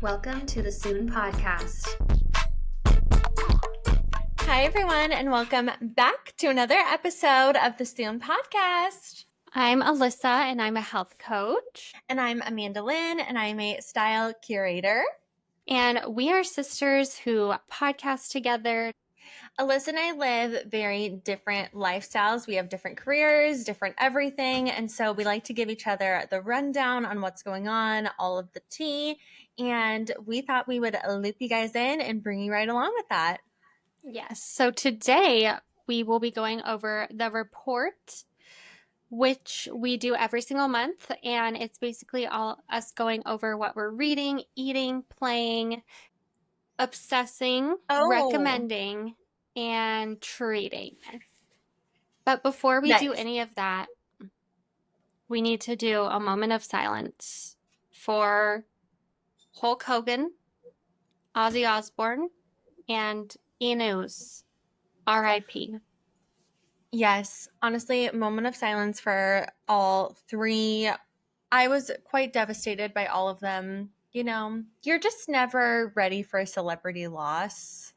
Welcome to the Soon Podcast. Hi, everyone, and welcome back to another episode of the Soon Podcast. I'm Alyssa, and I'm a health coach. And I'm Amanda Lynn, and I'm a style curator. And we are sisters who podcast together. Alyssa and I live very different lifestyles. We have different careers, different everything. And so we like to give each other the rundown on what's going on, all of the tea. And we thought we would loop you guys in and bring you right along with that. Yes. So today we will be going over the report, which we do every single month. And it's basically all us going over what we're reading, eating, playing, obsessing, recommending, and trading. But before we do any of that, we need to do a moment of silence for Hulk Hogan, Ozzy Osbourne, and E-News. R.I.P. Yes, honestly, moment of silence for all three. I was quite devastated by all of them. You know, you're just never ready for a celebrity loss.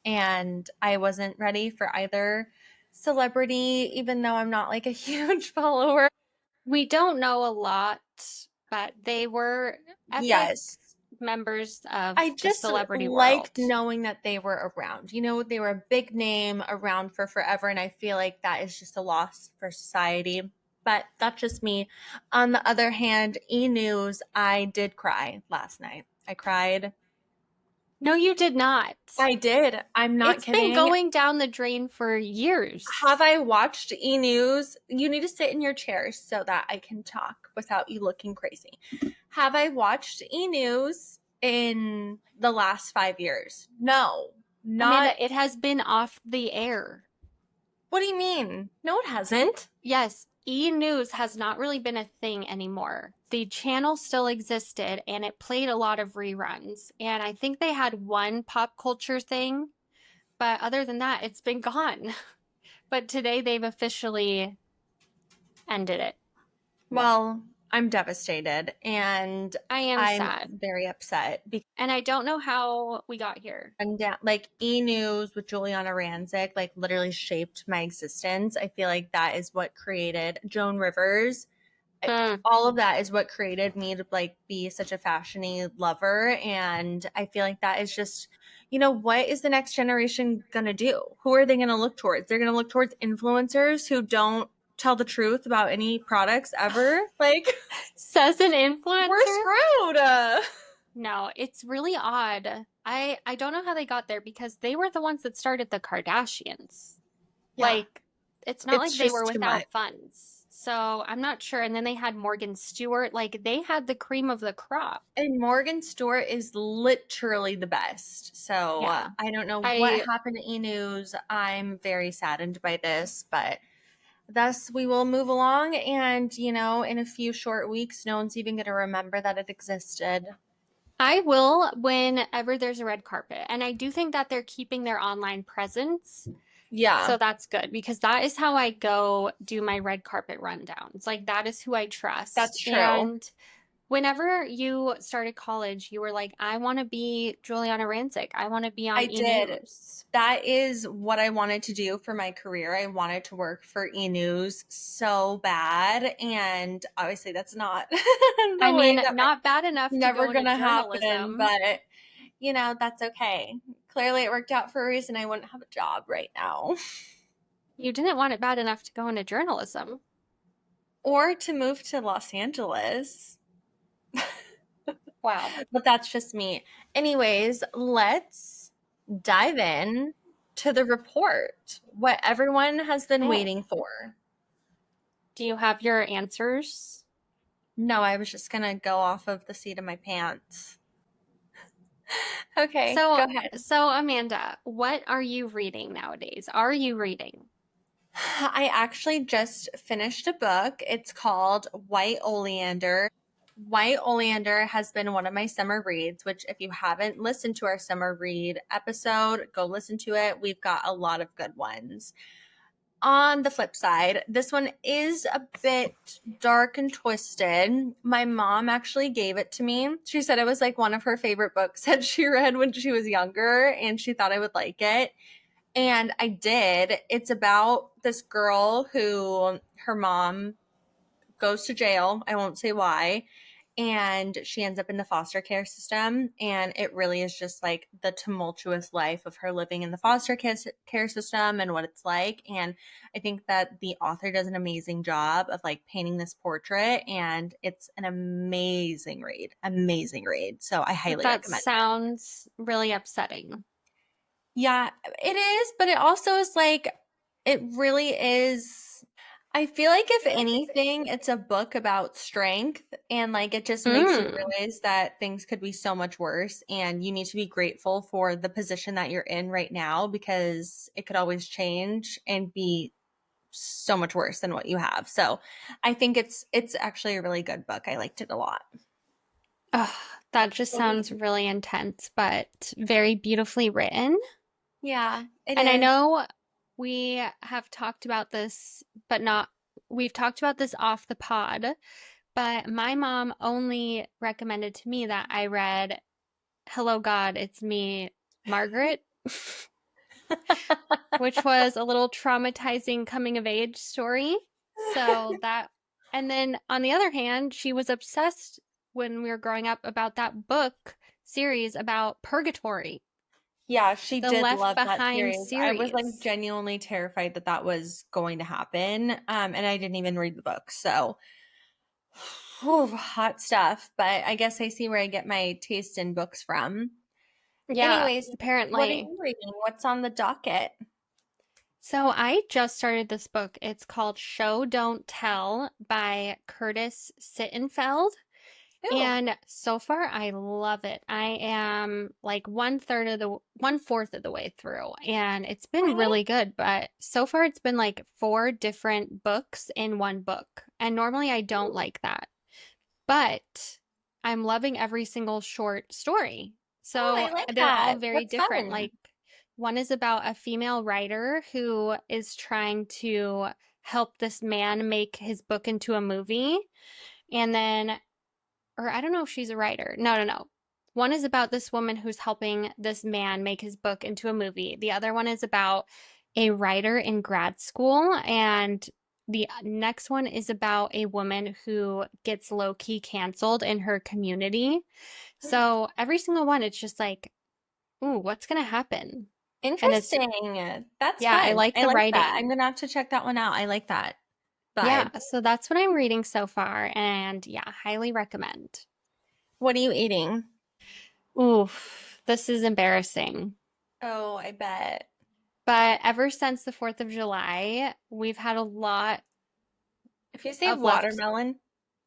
And I wasn't ready for either celebrity, even though I'm not like a huge follower. We don't know a lot, but they were members of the celebrity world. I just liked knowing that they were around. You know, they were a big name around for forever, and I feel like that is just a loss for society. But that's just me. On the other hand, E-News, I did cry last night. I cried. No, you did not. I did. I'm not kidding. It's been going down the drain for years. Have I watched E-News? You need to sit in your chair so that I can talk without you looking crazy. Have I watched E-News in the last 5 years? No, not. Amanda, it has been off the air. What do you mean? No, it hasn't. Yes, E-News has not really been a thing anymore. The channel still existed, and it played a lot of reruns. And I think they had one pop culture thing, but other than that, it's been gone. But today they've officially ended it. Well, I'm devastated, and I'm sad. Very upset. And I don't know how we got here. And like E-News with Juliana Rancic, like literally shaped my existence. I feel like that is what created Joan Rivers. All of that is what created me to like be such a fashiony lover. And I feel like that is just, you know, what is the next generation going to do? Who are they going to look towards? They're going to look towards influencers who don't tell the truth about any products ever. Like, says an influencer. We're screwed. No, it's really odd. I don't know how they got there because they were the ones that started the Kardashians. Yeah. Like, it's not like they were without funds. So I'm not sure. And then they had Morgan Stewart. Like, they had the cream of the crop. And Morgan Stewart is literally the best. So yeah. I don't know what happened to E-News. I'm very saddened by this, but thus we will move along. And, you know, in a few short weeks, no one's even going to remember that it existed. I will whenever there's a red carpet. And I do think that they're keeping their online presence. Yeah. So that's good because that is how I go do my red carpet rundowns. Like, that is who I trust. That's true. And whenever you started college, you were like, I want to be Juliana Rancic. I want to be on E-News. Did. That is what I wanted to do for my career. I wanted to work for E-News so bad. And obviously that's not not bad enough. Never going to happen. But, you know, that's okay. Clearly it worked out for a reason. I wouldn't have a job right now. You didn't want it bad enough to go into journalism. Or to move to Los Angeles. Wow. But that's just me. Anyways, let's dive in to the report. What everyone has been waiting for. Do you have your answers? No, I was just going to go off of the seat of my pants. Okay, so, go ahead. So, Amanda, what are you reading nowadays? Are you reading? I actually just finished a book. It's called White Oleander. White Oleander has been one of my summer reads, which if you haven't listened to our summer read episode, go listen to it. We've got a lot of good ones. on the flip side, this one is a bit dark and twisted. My mom actually gave it to me. She said it was like one of her favorite books that she read when she was younger, and she thought I would like it. And I did. It's about this girl who her mom goes to jail. I won't say why. And she ends up in the foster care system. And it really is just like the tumultuous life of her living in the foster care system and what it's like. And I think that the author does an amazing job of like painting this portrait. And it's an amazing read. Amazing read. So I highly That recommend it. sounds really upsetting. Yeah, it is, but it also is like, it really is. I feel like if anything, it's a book about strength and like it just makes you Mm. realize that things could be so much worse and you need to be grateful for the position that you're in right now because it could always change and be so much worse than what you have. So, I think it's actually a really good book. I liked it a lot. Ugh, that just sounds really intense, but very beautifully written. Yeah, it And I is. know we have talked about this, but not, we've talked about this off the pod, but my mom only recommended to me that I read Hello God, It's Me, Margaret, which was a little traumatizing coming of age story. So that, and then on the other hand, she was obsessed when we were growing up about that book series about purgatory, Yeah, she the did Left love that Behind series. I was like series. genuinely terrified that that was going to happen. And I didn't even read the book. So, whew, hot stuff. But I guess I see where I get my taste in books from. Yeah, Anyways, what are apparently. you reading? What's on the docket? So I just started this book. It's called Show Don't Tell by Curtis Sittenfeld. Ooh, And so far, I love it. I am like one fourth of the way through, and it's been okay. really good. But so far, it's been like four different books in one book. And normally, I don't like that. But I'm loving every single short story. Oh, So I like they're all that. very That's different. fun. Like one is about a female writer who is trying to help this man make his book into a movie. And then, or I don't know if she's a writer. No, no, no. One is about this woman who's helping this man make his book into a movie. The other one is about a writer in grad school. And the next one is about a woman who gets low key canceled in her community. So every single one, it's just like, ooh, what's going to happen? And it's, Interesting. That's yeah, I fun. like I the like that. I'm writing. gonna have to check that one out. I like that Yeah, vibe. so that's what I'm reading so far. And yeah, highly recommend. What are you eating? Oof, this is embarrassing. Oh, I bet. But ever since the 4th of July, we've had a lot If you say of left, watermelon,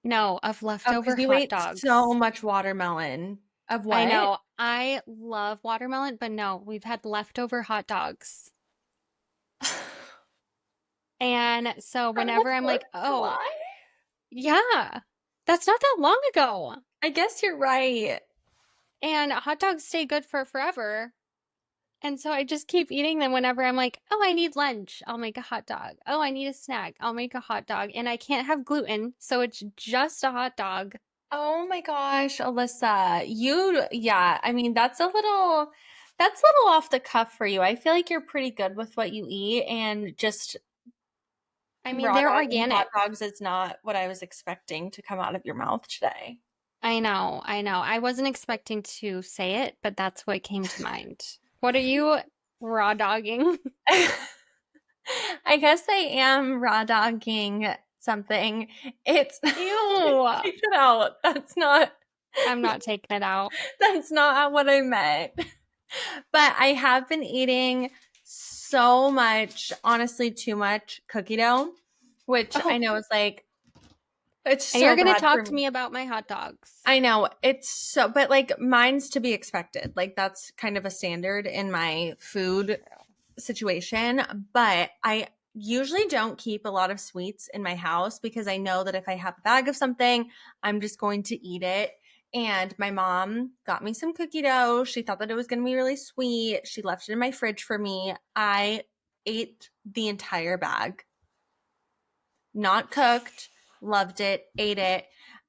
no, of oh, leftover because you hot ate so dogs. much watermelon. Of I what? know. I love watermelon, but no, we've had leftover hot dogs. And so From the whenever I'm 4th like, of oh, July? yeah, that's not that long ago. I guess you're right. And hot dogs stay good for forever. And so I just keep eating them whenever I'm like, oh, I need lunch. I'll make a hot dog. Oh, I need a snack. I'll make a hot dog. And I can't have gluten, so it's just a hot dog. Oh my gosh, Alyssa. Yeah, I mean, that's a little off the cuff for you. I feel like you're pretty good with what you eat, and just I mean, raw they're dogging hot organic. dogs is not what I was expecting to come out of your mouth today. I know, I know. I wasn't expecting to say it, but that's what came to mind. What are you raw dogging? I guess I am raw dogging something. It's Ew. take it out. I'm not taking it out. That's not what I meant. But I have been eating so much, honestly, too much cookie dough, which I Oh, know is like, it's and you're so gonna bad talk for to me. me about my hot dogs. I know it's so, but like mine's to be expected. Like that's kind of a standard in my food situation. But I usually don't keep a lot of sweets in my house because I know that if I have a bag of something, I'm just going to eat it. And my mom got me some cookie dough. She thought that it was going to be really sweet. She left it in my fridge for me. I ate the entire bag. Not cooked, loved it, ate it.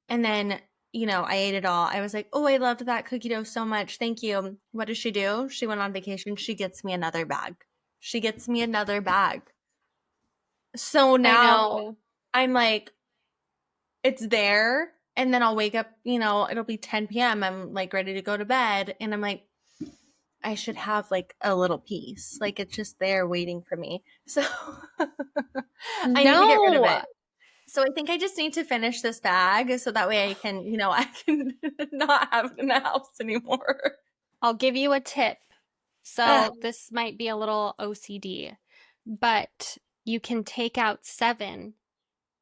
And then, I ate it all. I was like, oh, I loved that cookie dough so much. Thank you. What does she do? She went on vacation. She gets me another bag. So I now know. I'm like, it's there. And then I'll wake up, it'll be 10 p.m. I'm like ready to go to bed. And I'm like, I should have like a little piece. Like it's just there waiting for me. So I need to get rid of No. it. So I think I just need to finish this bag so that way I can, I can not have it in the house anymore. I'll give you a tip. Ugh. So this might be a little OCD, but you can take out 7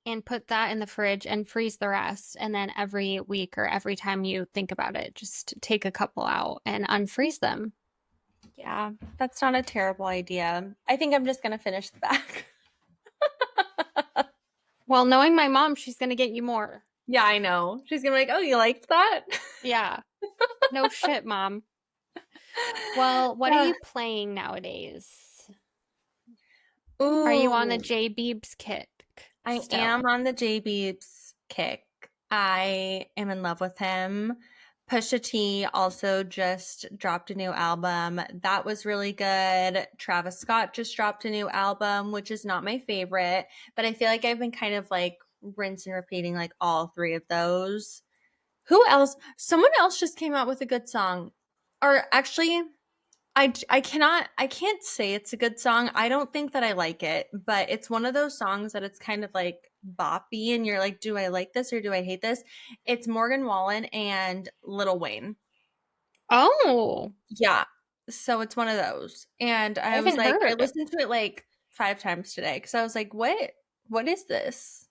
and put that in the fridge and freeze the rest. And then every week or every time you think about it, just take a couple out and unfreeze them. Yeah, that's not a terrible idea. I think I'm just going to finish the bag. Well, knowing my mom, she's going to get you more. Yeah, I know. She's going to be like, oh, you liked that? Yeah. No shit, Mom. Well, what are you playing nowadays? Ooh. Are you on the J Beebs kick? I am on the J Beebs kick. I am in love with him. Pusha T also just dropped a new album. That was really good. Travis Scott just dropped a new album, which is not my favorite, but I feel like I've been kind of like rinse and repeating like all 3 of those. Who else? Someone else just came out with a good song. Or actually, I can't say it's a good song. I don't think that I like it, but it's one of those songs that it's kind of like boppy and you're like, do I like this or do I hate this? It's Morgan Wallen and Lil Wayne. Oh. Yeah. So it's one of those. And I was haven't like, I heard. listened to it like 5 times today because I was like, what is this?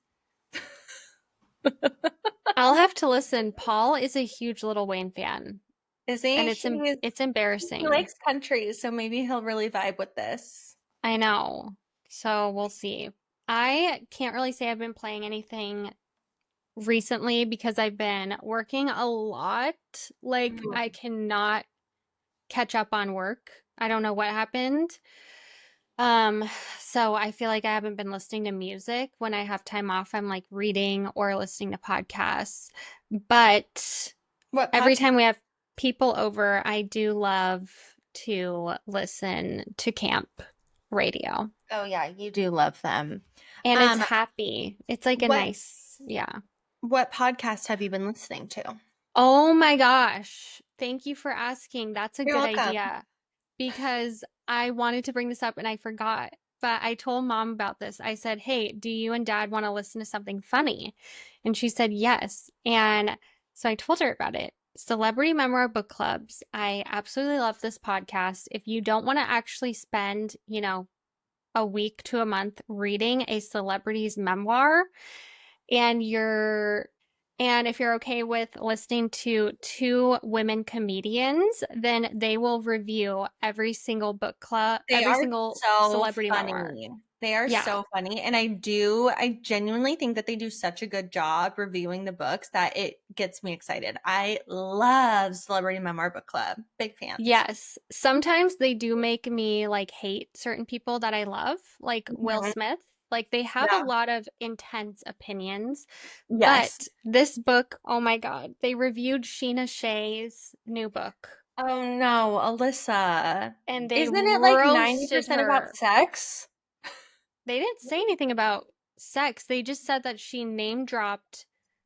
I'll have to listen. Paul is a huge Lil Wayne fan. Is he? And it's He embarrassing. likes country, so maybe he'll really vibe with this. I know. So we'll see. I can't really say I've been playing anything recently because I've been working a lot. Like I cannot catch up on work. I don't know what happened. So I feel like I haven't been listening to music. When I have time off, I'm like reading or listening to podcasts. But What every podcast? time we have people over, I do love to listen to camp radio. Oh yeah, you do love them. And it's happy. It's like a what nice, yeah. what podcast have you been listening to? Oh my gosh. Thank you for asking. That's a You're good welcome. idea because I wanted to bring this up and I forgot. But I told mom about this. I said, hey, do you and dad want to listen to something funny? And she said, yes. And so I told her about it. Celebrity Memoir Book Clubs. I absolutely love this podcast. If you don't want to actually spend, a week to a month reading a celebrity's memoir, and if you're okay with listening to 2 women comedians, then they will review every single book club, They every are single so celebrity memoir. funny. They are Yeah. so funny. And I genuinely think that they do such a good job reviewing the books that it gets me excited. I love Celebrity Memoir Book Club. Big fans. Yes. Sometimes they do make me like hate certain people that I love, like Will Mhm. Smith. Like they have a lot of intense opinions. Yes. But this book, oh my God, they reviewed Sheena Shea's new book. Oh no, Alyssa. And they Isn't it like roasted 90% about her. sex? They didn't say anything about sex. They just said that she name dropped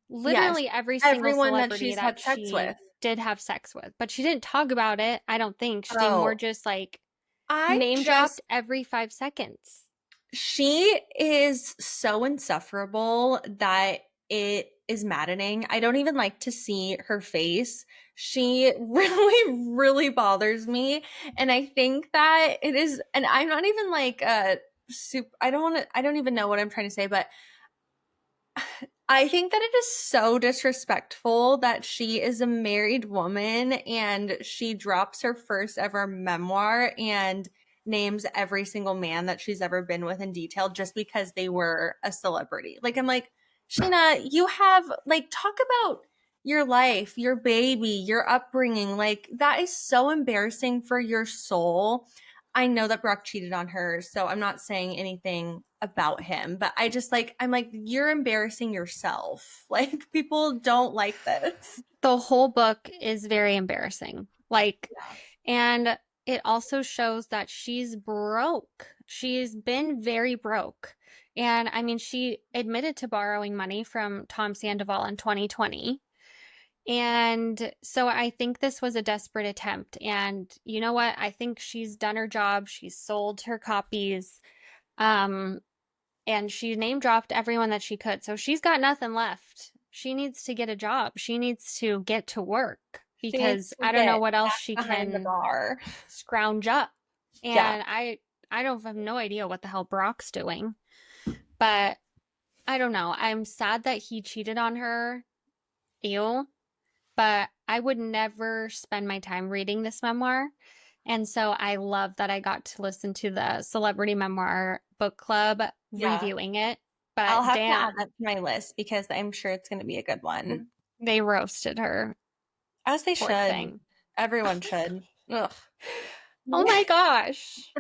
Yes. literally every single Everyone that celebrity she's that had sex she with. did have sex with. But she didn't talk about it, I don't think. She more Oh, just like I name dropped just every 5 seconds. she is so insufferable that it is maddening. I don't even like to see her face. She really, really bothers me. And I think that it is, and I'm not even like I don't even know what I'm trying to say, but I think that it is so disrespectful that she is a married woman and she drops her first ever memoir and names every single man that she's ever been with in detail just because they were a celebrity. Like, I'm like, Sheena, you have, like, talk about your life, your baby, your upbringing. Like, that is so embarrassing for your soul. I know that Brock cheated on her, so I'm not saying anything about him, but I just like, I'm like, you're embarrassing yourself. Like, people don't like this. The whole book is very embarrassing. Like, Yeah. and it also shows that she's broke. She's been very broke. And I mean, she admitted to borrowing money from Tom Sandoval in 2020. And so I think this was a desperate attempt. And you know what? I think she's done her job. She's sold her copies. Um, and she name dropped everyone that she could. So she's got nothing left. She needs to get a job. She needs to get to work She needs because to I don't know get what else back she behind the can bar. scrounge up. Yeah. And I don't have no idea what the hell Brock's doing. But I don't know. I'm sad that he cheated on her. Ew. But I would never spend my time reading this memoir. And so I love that I got to listen to the Celebrity Memoir Book Club Yeah. reviewing it. I'll But have to damn, add that to my list because I'm sure it's going to be a good one. they roasted her. As they Poor should. thing. Everyone should. Ugh. Oh my gosh.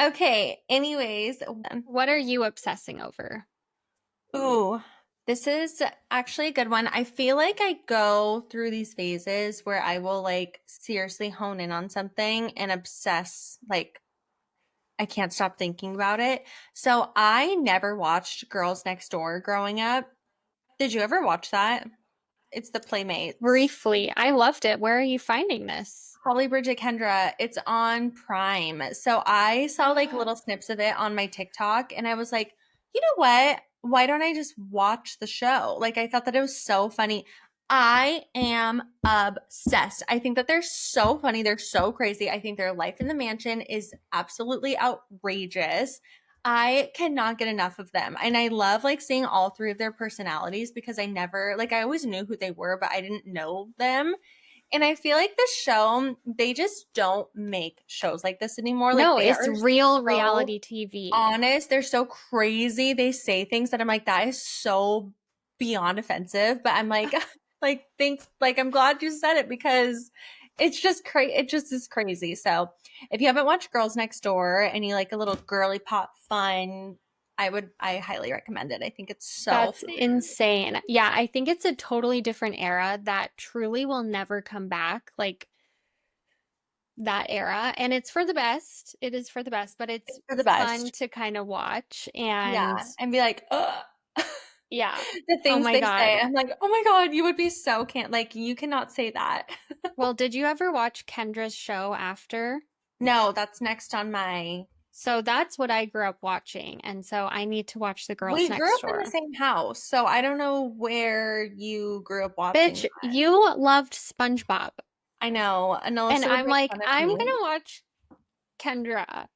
Okay, anyways. What are you obsessing over? Ooh, this is actually a good one. I feel like I go through these phases where I will like seriously hone in on something and obsess, like I can't stop thinking about it. So I never watched Girls Next Door growing up. Did you ever watch that? It's the Playmates. Briefly, I loved it. Where are you finding this? Holly Bridget Kendra, it's on Prime. So I saw like little snips of it on my TikTok and I was like, you know what? Why don't I just watch the show? Like I thought that it was so funny. I am obsessed. I think that they're so funny. They're so crazy. I think their life in the mansion is absolutely outrageous. I cannot get enough of them. And I love like seeing all three of their personalities because I never like I always knew who they were, but I didn't know them. And I feel like the show, they just don't make shows like this anymore. Like No, they it's are real so reality TV. honest. They're so crazy. They say things that I'm like, that is so beyond offensive. But I'm like, like thanks, like I'm glad you said it because it's just crazy. It just is crazy. So if you haven't watched Girls Next Door and you like a little girly pop fun, I highly recommend it. I think it's so That's fun. insane. Yeah, I think it's a totally different era that truly will never come back. Like that era. And it's for the best. It is for the best, but it's For the fun best. to kind of watch. And Yeah. And be like, ugh. yeah. The Oh things my they say, God. I'm like, oh my God, you would be so can't like you cannot say that. Well, did you ever watch Kendra's show after? No, that's next on my So that's what I grew up watching. And so I need to watch The Girls we grew Next up in the Door. same house, so I don't know where you grew up watching Bitch, that. you loved SpongeBob. I know. And And Alyssa would I'm make like, fun of I'm me. gonna watch Kendra.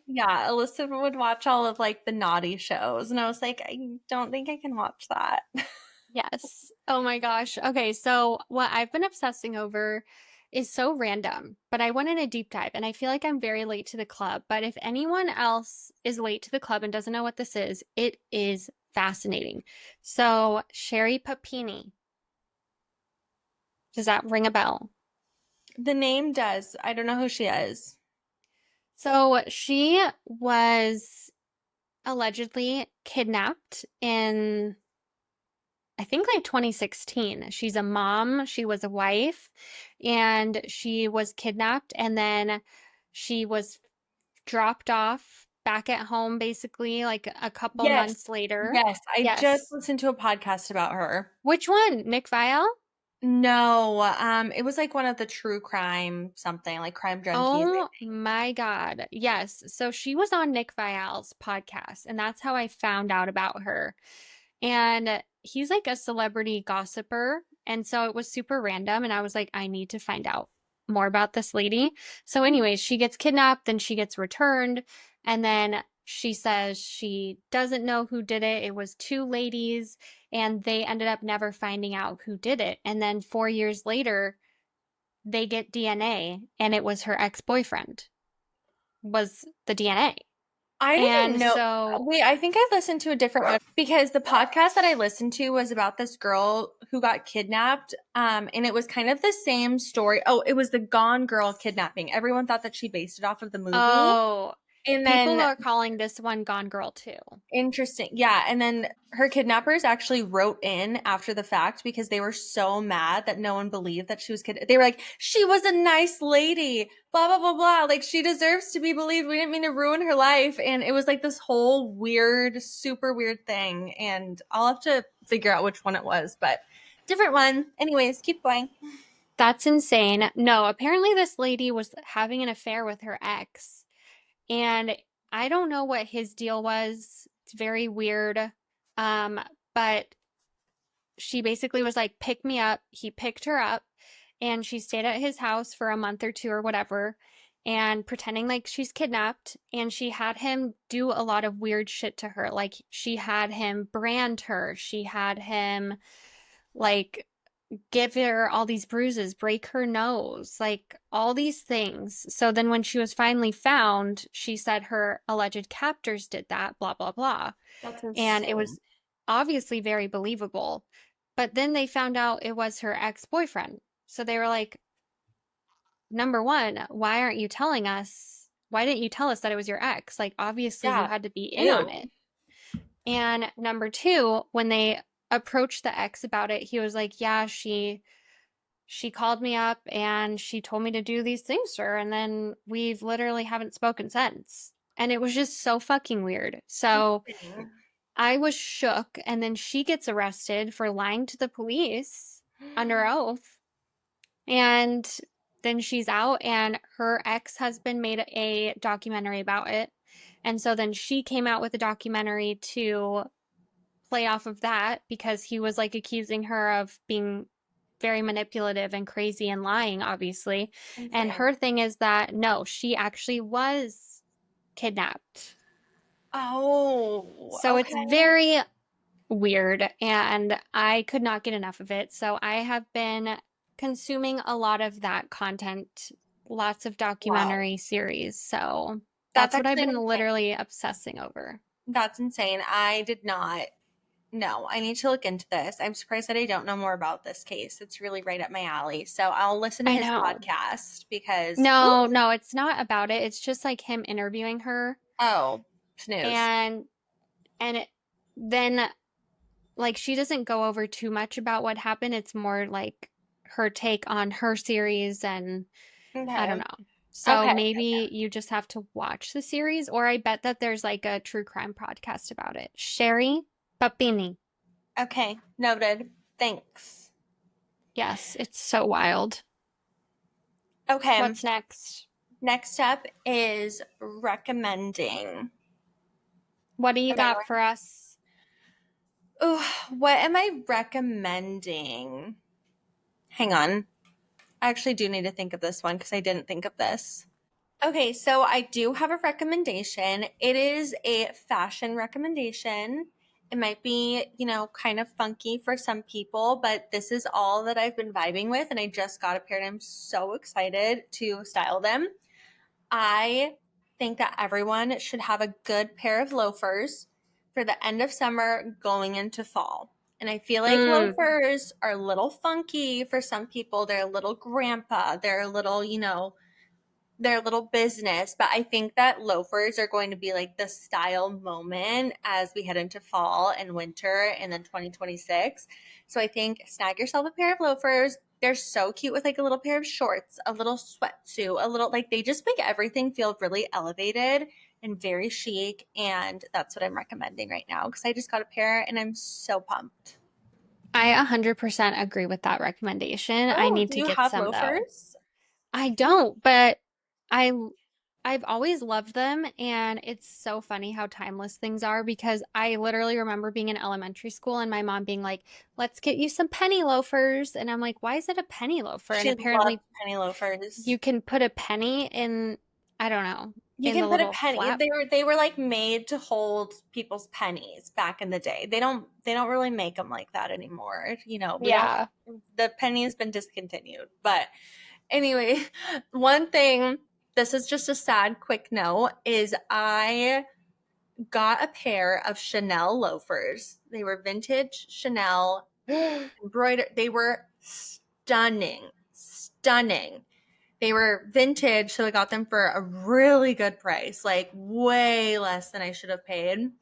Yeah, Alyssa would watch all of like the naughty shows, and I was like, I don't think I can watch that. Yes. Oh my gosh. Okay, so what I've been obsessing over is so random, but I went in a deep dive and I feel like I'm very late to the club. But if anyone else is late to the club and doesn't know what this is, it is fascinating. So, Sherry Papini, does that ring a bell? The name does. I don't know who she is. So, she was allegedly kidnapped in I think like 2016. She's a mom, she was a wife, and she was kidnapped and then she was dropped off back at home basically like a couple Yes. months later. Yes. I just Yes. listened to a podcast about her. Which one? Nick Vial? No, it was like one of the true crime something, like Crime Junkies. Oh my God. Yes. So she was on Nick Vial's podcast, and that's how I found out about her. And he's like a celebrity gossiper. And so it was super random. And I was like, I need to find out more about this lady. So, anyways, she gets kidnapped, then she gets returned. And then she says she doesn't know who did it. It was two ladies, and they ended up never finding out who did it. And then 4 years later, they get DNA, and it was her ex boyfriend, was the DNA. I didn't And know. so, Wait, I think I listened to a different one because the podcast that I listened to was about this girl who got kidnapped. And it was kind of the same story. Oh, it was the Gone Girl kidnapping. Everyone thought that she based it off of the movie. oh, And people then are calling this one Gone Girl too. interesting. Yeah. And then her kidnappers actually wrote in after the fact because they were so mad that no one believed that she was They were like, she was a nice lady, blah, blah, blah, blah. Like, she deserves to be believed. We didn't mean to ruin her life. And it was like this whole weird, super weird thing. And I'll have to figure out which one it was, but different one. Anyways, keep going. That's insane. No, apparently this lady was having an affair with her ex. And I don't know what his deal was. It's very weird. Um, but she basically was like, pick me up. He picked her up and she stayed at his house for a month or two or whatever and pretending like she's kidnapped. And she had him do a lot of weird shit to her. Like she had him brand her. She had him like give her all these bruises, break her nose, like all these things. So then when she was finally found, she said her alleged captors did that, blah, blah, blah. That's And it insane. was obviously very believable. But then they found out it was her ex-boyfriend. So they were like, number one, why aren't you telling us? Why didn't you tell us that it was your ex? Like, obviously, you Yeah. had to be in on Ew. it. And number two, when they approached the ex about it, he was like, yeah, she called me up and she told me to do these things to her, and then we've literally haven't spoken since. And it was just so fucking weird. So I was shook, and then she gets arrested for lying to the police under oath. And then she's out, and her ex-husband made a documentary about it. And so then she came out with a documentary to play off of that because he was like accusing her of being very manipulative and crazy and lying, obviously. And Insane. her thing is that no, she actually was kidnapped. Oh, So it's okay. very weird and I could not get enough of it. So I have been consuming a lot of that content, lots of Wow. documentary series. So That's that's what I've actually been insane. literally obsessing over. That's insane. I did not know. I need to look into this. I'm surprised that I don't know more about this case. It's really right up my alley. So I'll listen to I his know. podcast because, ooh, No, no, it's not about it. It's just like him interviewing her oh, snooze. and and it, then like she doesn't go over too much about what happened. It's more like her take on her series and I don't Okay. know. So Okay. maybe you just have to watch the series, or I bet that there's like a true crime podcast about it. Sherry Papini. Okay. Noted. Thanks. Yes, it's so wild. Okay. What's next? Next up is recommending. What do you Am I got going? for us? Ooh, what am I recommending? Hang on. I actually do need to think of this one because I didn't think of this. Okay, so I do have a recommendation. It is a fashion recommendation. It might be, kind of funky for some people, but this is all that I've been vibing with, and I just got a pair and I'm so excited to style them. I think that everyone should have a good pair of loafers for the end of summer going into fall. And I feel like Mm, loafers are a little funky for some people. They're a little grandpa. They're a little, their little business. But I think that loafers are going to be like the style moment as we head into fall and winter and then 2026. So I think snag yourself a pair of loafers. They're so cute with like a little pair of shorts, a little sweatsuit, a little like they just make everything feel really elevated and very chic. And that's what I'm recommending right now because I just got a pair and I'm so pumped. I 100% agree with that recommendation. I Oh, need do to you get have some though. loafers? I don't, but I I've always loved them, and it's so funny how timeless things are because I literally remember being in elementary school and my mom being like, "Let's get you some penny loafers." And I'm like, "Why is it a penny loafer?" And She loves apparently penny loafers. you can put a penny in, I don't know, You in can the put a little penny. flap. They were like made to hold people's pennies back in the day. They don't really make them like that anymore. We don't Yeah. the penny has been discontinued. But anyway, one thing, this is just a sad quick note, is I got a pair of Chanel loafers. They were vintage Chanel embroidered. They were stunning. They were vintage, so I got them for a really good price, like way less than I should have paid.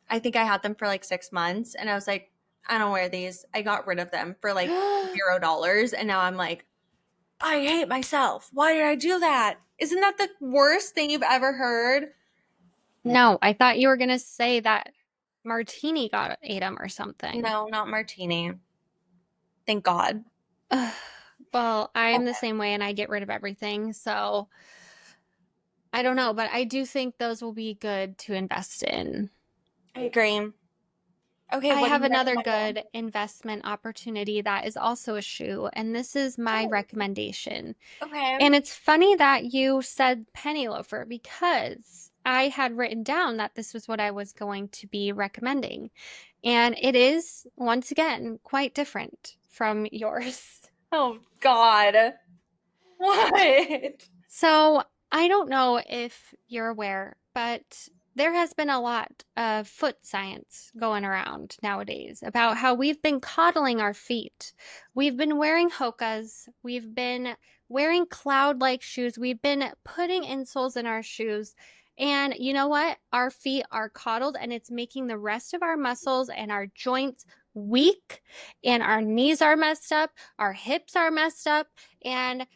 I think I had them for like 6 months, and I was like, I don't wear these. I got rid of them for like $0, and now I'm like, I hate myself. Why did I do that? Isn't that the worst thing you've ever heard? No, I thought you were gonna say that Martini ate them or something. No, not Martini. Thank God. Ugh. Well, I'm the Okay. same way and I get rid of everything, so I don't know, but I do think those will be good to invest in. I agree. Okay, I what do have you another recommend? good investment opportunity that is also a shoe, and this is my Oh, recommendation. okay. And it's funny that you said penny loafer because I had written down that this was what I was going to be recommending. And it is, once again, quite different from yours. Oh God. What? So I don't know if you're aware, but there has been a lot of foot science going around nowadays about how we've been coddling our feet. We've been wearing Hokas, we've been wearing cloud-like shoes, we've been putting insoles in our shoes. And you know what? Our feet are coddled and it's making the rest of our muscles and our joints weak, and our knees are messed up, our hips are messed up, and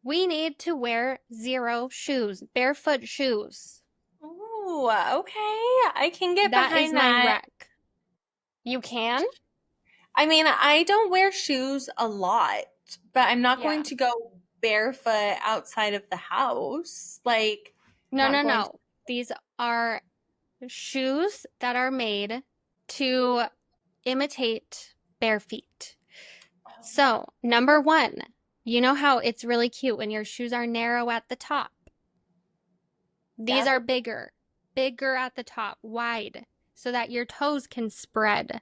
we need to wear zero shoes, barefoot shoes. Ooh, okay. I can get That is behind my that. rec. You can? I mean, I don't wear shoes a lot, but I'm not going Yeah. to go barefoot outside of the house. Like, No, not no, going to. no. These are shoes that are made to imitate bare feet. So, number one, you know how it's really cute when your shoes are narrow at the top? These Yep. are bigger, bigger at the top, wide, so that your toes can spread.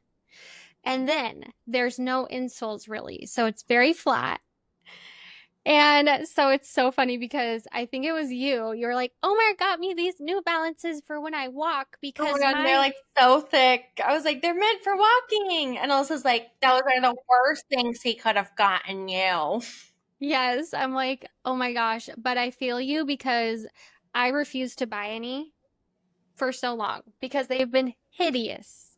And then there's no insoles really. So it's very flat. And so it's so funny because I think it was you. You were like, "Oh my, got me these New Balances for when I walk Oh my because God, and they're my." like so thick. I was like, they're meant for walking. And Alyssa's like, those are the worst things he could have gotten you. Yes, I'm like, "Oh my gosh." But I feel you because I refused to buy any for so long because they've been hideous.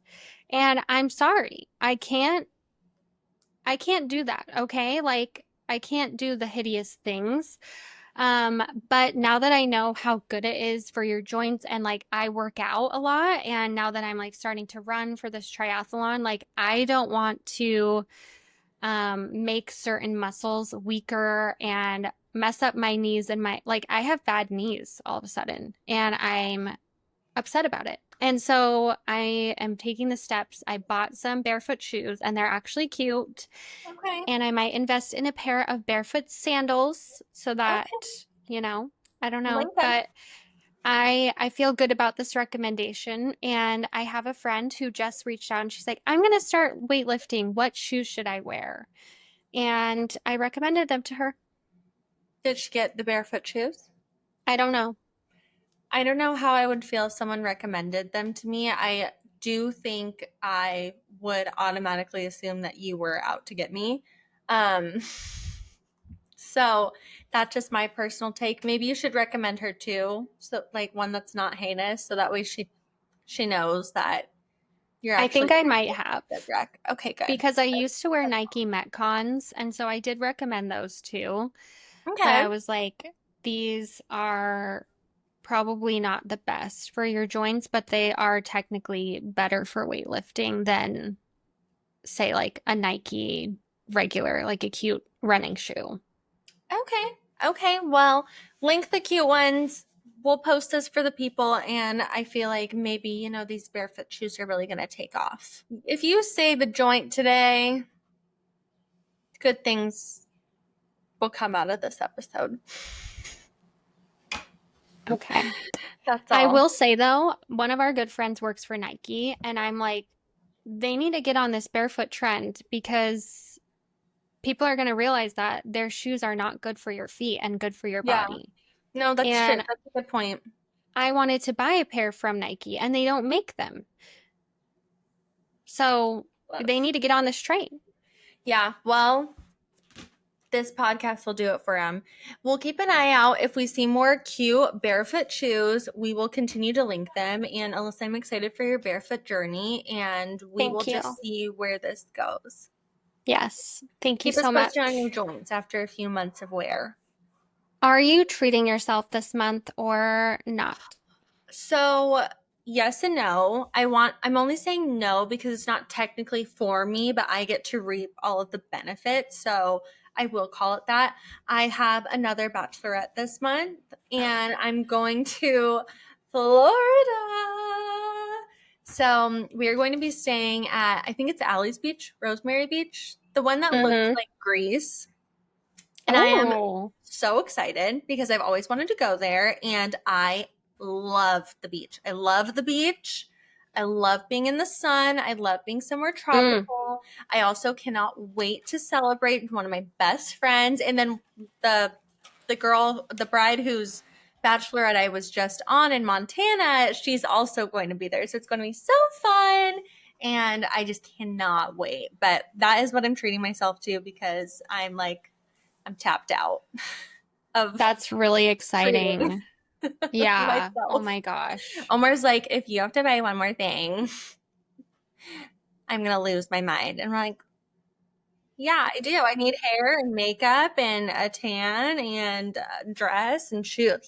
And I'm sorry. I can't do that, okay? Like I can't do the hideous things. Um, but now that I know how good it is for your joints and like I work out a lot and now that I'm like starting to run for this triathlon, like I don't want to make certain muscles weaker and mess up my knees and my like I have bad knees all of a sudden and I'm upset about it. And so I am taking the steps. I bought some barefoot shoes and they're actually cute. Okay. And I might invest in a pair of barefoot sandals so that, Okay. you know, I don't I like know, them. but I feel good about this recommendation. And I have a friend who just reached out and she's like, I'm going to start weightlifting. What shoes should I wear? And I recommended them to her. Did she get the barefoot shoes? I don't know. I don't know how I would feel if someone recommended them to me. I do think I would automatically assume that you were out to get me. Um, so that's just my personal take. Maybe you should recommend her too. So like one that's not heinous. So that way she knows that you're I think actually I might have good rec. Okay, good. because I used to wear Nike Metcons. And so I did recommend those too. But Okay. I was like, these are probably not the best for your joints, but they are technically better for weightlifting than, say, like a Nike regular, like a cute running shoe. Okay. Okay. Well, link the cute ones. We'll post this for the people, and I feel like maybe, these barefoot shoes are really going to take off. If you say the joint today, good things will come out of this episode. Okay. That's I all. will say though, one of our good friends works for Nike, and I'm like, they need to get on this barefoot trend because people are going to realize that their shoes are not good for your feet and good for your Yeah. body. No, that's true. And That's a good point. I wanted to buy a pair from Nike and they don't make them. So they need to get on this train. Yeah, well, this podcast will do it for him. We'll keep an eye out. If we see more cute barefoot shoes, we will continue to link them. And Alyssa, I'm excited for your barefoot journey, and we will just see where this goes. Yes. Thank you Keep us so much. posted on your joints after a few months of wear. Are you treating yourself this month or not? So yes and no. I'm only saying no because it's not technically for me, but I get to reap all of the benefits. So I will call it that. I have another bachelorette this month and I'm going to Florida. So we are going to be staying at, I think it's Alley's Beach, Rosemary Beach, the one that looks like Greece. And I am so excited because I've always wanted to go there and I love the beach. I love the beach. I love being in the sun. I love being somewhere tropical. I also cannot wait to celebrate with one of my best friends. And then the girl, the bride whose bachelorette I was just on in Montana, she's also going to be there. So it's going to be so fun. And I just cannot wait. But that is what I'm treating myself to because I'm tapped out of. That's really exciting. Yeah. Myself. Oh my gosh. Omar's like, if you have to buy one more thing, I'm going to lose my mind. And we're like, yeah, I do. I need hair and makeup and a tan and a dress and shoes.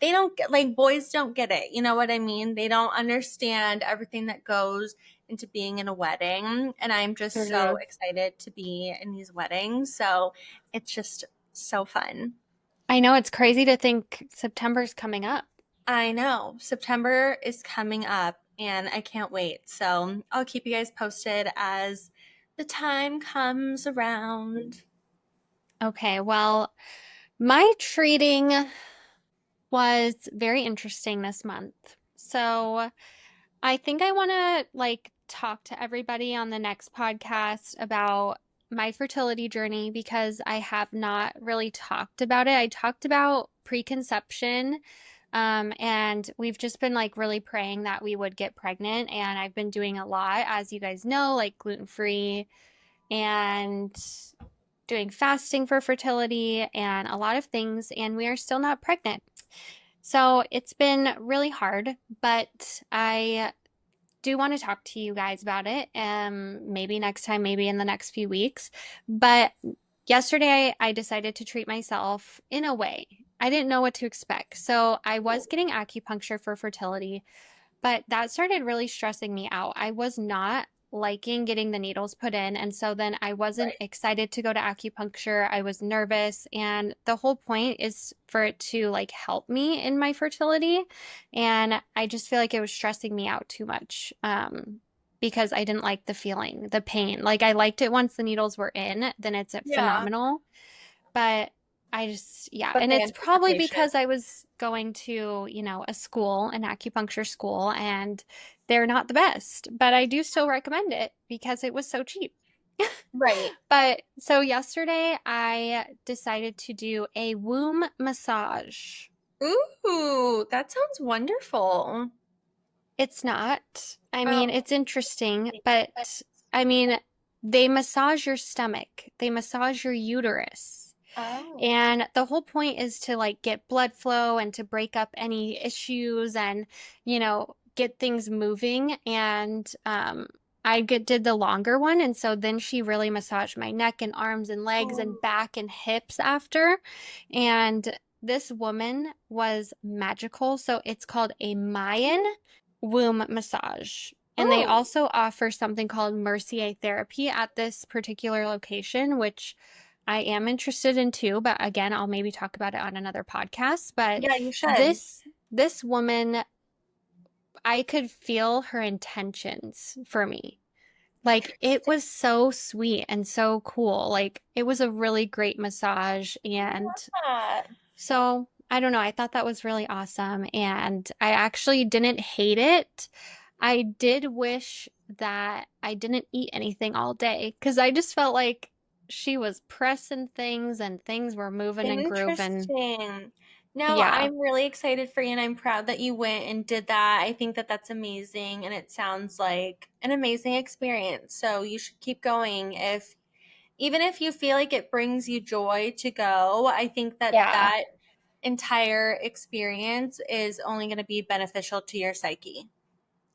They don't get, like, boys don't get it. You know what I mean? They don't understand everything that goes into being in a wedding. And I'm just so excited to be in these weddings. So it's just so fun. I know, it's crazy to think September's coming up. I know. September is coming up and I can't wait. So I'll keep you guys posted as the time comes around. Okay, well, my treating was very interesting this month. So I think I want to talk to everybody on the next podcast about my fertility journey because I have not really talked about it. I talked about preconception, and we've just been really praying that we would get pregnant. And I've been doing a lot, as you guys know, like gluten-free and doing fasting for fertility and a lot of things. And we are still not pregnant. So it's been really hard, but I do want to talk to you guys about it. Maybe next time, maybe in the next few weeks. But yesterday I decided to treat myself in a way. I didn't know what to expect. So I was getting acupuncture for fertility, but that started really stressing me out. I was not liking getting the needles put in. And so then I wasn't excited to go to acupuncture. I was nervous. And the whole point is for it to help me in my fertility. And I just feel like it was stressing me out too much. Because I didn't like the feeling, the pain. I liked it once the needles were in, then it's phenomenal. But I just, and it's probably because I was going to, a school, an acupuncture school, and they're not the best, but I do still recommend it because it was so cheap. Right. But so yesterday I decided to do a womb massage. Ooh, that sounds wonderful. It's not. I mean, it's interesting, but I mean, they massage your stomach, they massage your uterus. And the whole point is to get blood flow and to break up any issues and, get things moving. And I did the longer one. And so then she really massaged my neck and arms and legs and back and hips after. And this woman was magical. So it's called a Mayan womb massage. And they also offer something called Mercier therapy at this particular location, which I am interested in too, but again, I'll maybe talk about it on another podcast. But yeah, you should. This woman, I could feel her intentions for me. It was so sweet and so cool. It was a really great massage. And so I don't know. I thought that was really awesome. And I actually didn't hate it. I did wish that I didn't eat anything all day because I just felt like she was pressing things and things were moving and grooving. No, Yeah. I'm really excited for you and I'm proud that you went and did that. I think that that's amazing and it sounds like an amazing experience. So you should keep going if even if you feel like it brings you joy to go. I think that Yeah. that entire experience is only going to be beneficial to your psyche.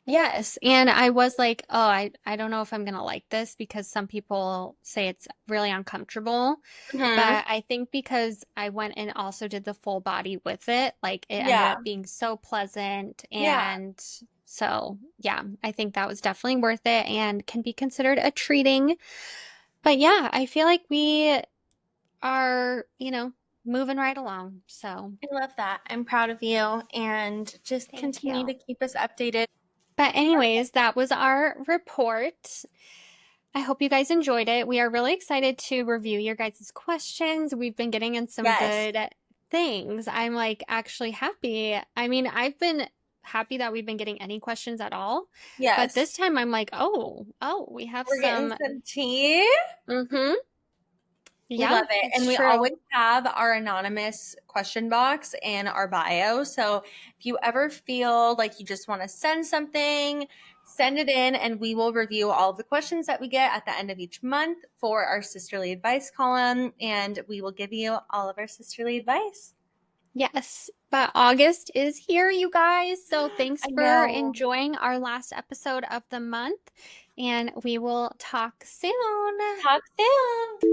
Yes. And I was like, oh, I don't know if I'm gonna like this because some people say it's really uncomfortable. Hmm. But I think because I went and also did the full body with it, like it ended Yeah. up being so pleasant. Yeah. And so, yeah, I think that was definitely worth it and can be considered a treating. But yeah, I feel like we are, moving right along. So I love that. I'm proud of you and just thank continue to you. keep us updated. But anyways, that was our report. I hope you guys enjoyed it. We are really excited to review your guys' questions. We've been getting in some Yes. good things. I'm like actually happy. I mean, I've been happy that we've been getting any questions at all. But this Yes. time I'm like, oh, we have We're getting some. some tea. Mm-hmm. We Yeah, love it. it's And we true. always have our anonymous question box in our bio. So if you ever feel like you just want to send something, send it in and we will review all of the questions that we get at the end of each month for our sisterly advice column. And we will give you all of our sisterly advice. Yes. But August is here, you guys. So thanks I for know. enjoying our last episode of the month. And we will talk soon. Talk soon.